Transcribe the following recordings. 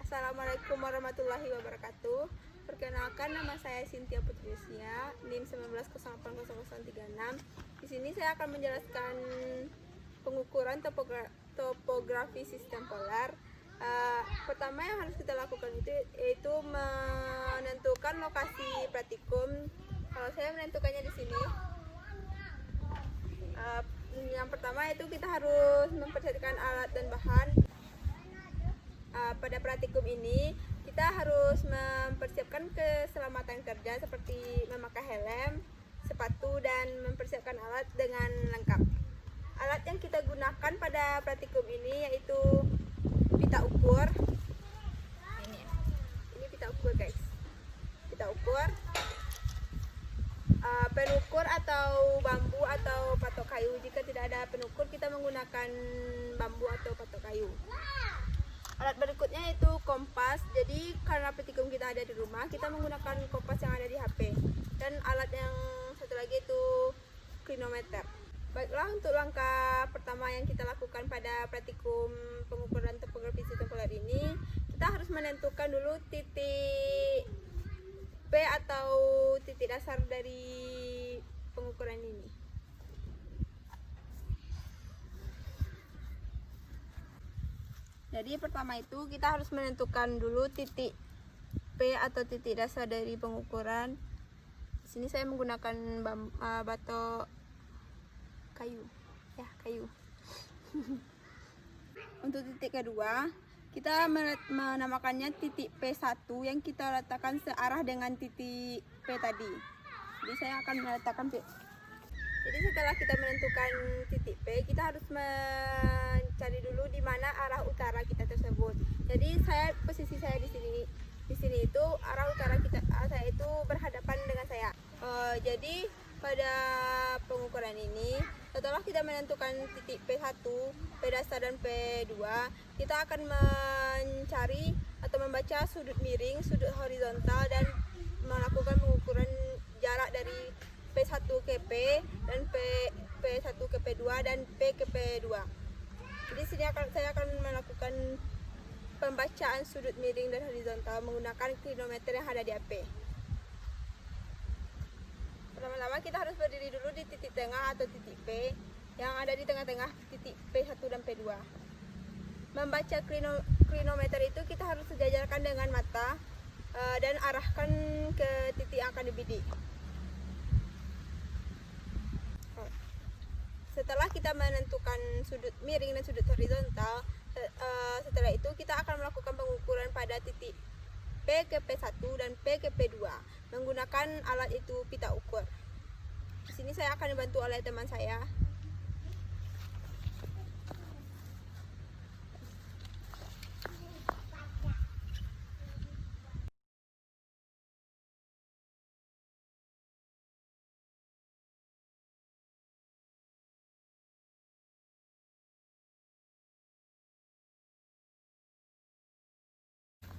Assalamualaikum warahmatullahi wabarakatuh. Perkenalkan, nama saya Cynthia Putrisya, NIM 19080036. Di sini saya akan menjelaskan pengukuran topografi sistem polar. Pertama yang harus kita lakukan itu yaitu menentukan lokasi praktikum. Kalau saya menentukannya di sini. Yang pertama itu kita harus mempersiapkan alat dan bahan. Pada praktikum ini kita harus mempersiapkan keselamatan kerja seperti memakai helm, sepatu, dan mempersiapkan alat dengan lengkap. Alat yang kita gunakan pada praktikum ini yaitu pita ukur. Ini pita ukur, guys. Pita ukur, penukur atau bambu atau patok kayu. Jika tidak ada penukur, kita menggunakan bambu atau patok kayu. Alat berikutnya itu kompas. Jadi karena praktikum kita ada di rumah, kita menggunakan kompas yang ada di HP. Dan alat yang satu lagi itu kronometer. Baiklah, untuk langkah pertama yang kita lakukan pada praktikum pengukuran topografi sistem polar ini, kita harus menentukan dulu titik P atau titik dasar dari pengukuran ini. Jadi pertama itu kita harus menentukan dulu titik P atau titik dasar dari pengukuran. Di sini saya menggunakan batok kayu, kayu. Untuk titik kedua, kita menamakannya titik P1 yang kita letakkan searah dengan titik P tadi. Jadi saya akan meletakkan P. Jadi setelah kita menentukan titik P, kita harus mencari dulu di mana arah utara kita tersebut. Jadi posisi saya di sini itu arah utara saya itu berhadapan dengan saya. Jadi pada pengukuran ini, setelah kita menentukan titik P1, P dasar dan P2, kita akan mencari atau membaca sudut miring, sudut horizontal, dan melakukan pengukuran jarak dari P1 ke P dan P1 ke P2 dan P ke P2. Jadi sini saya akan melakukan pembacaan sudut miring dan horizontal menggunakan kronometer yang ada di HP. Pertama-tama kita harus berdiri dulu di titik tengah atau titik P yang ada di tengah-tengah titik P1 dan P2. Membaca kronometer itu kita harus sejajarkan dengan mata dan arahkan ke titik yang akan dibidik. Setelah kita menentukan sudut miring dan sudut horizontal, setelah itu kita akan melakukan pengukuran pada titik P ke P1 dan P ke P2 menggunakan alat itu pita ukur. Di sini saya akan dibantu oleh teman saya.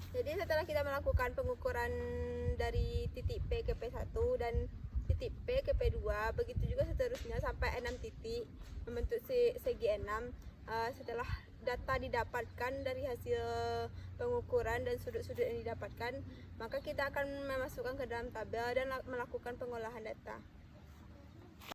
Jadi setelah kita melakukan pengukuran dari titik P ke P1 dan titik P ke P2, begitu juga seterusnya sampai 6 titik membentuk segi 6. Setelah data didapatkan dari hasil pengukuran dan sudut-sudut yang didapatkan, maka kita akan memasukkan ke dalam tabel dan melakukan pengolahan data.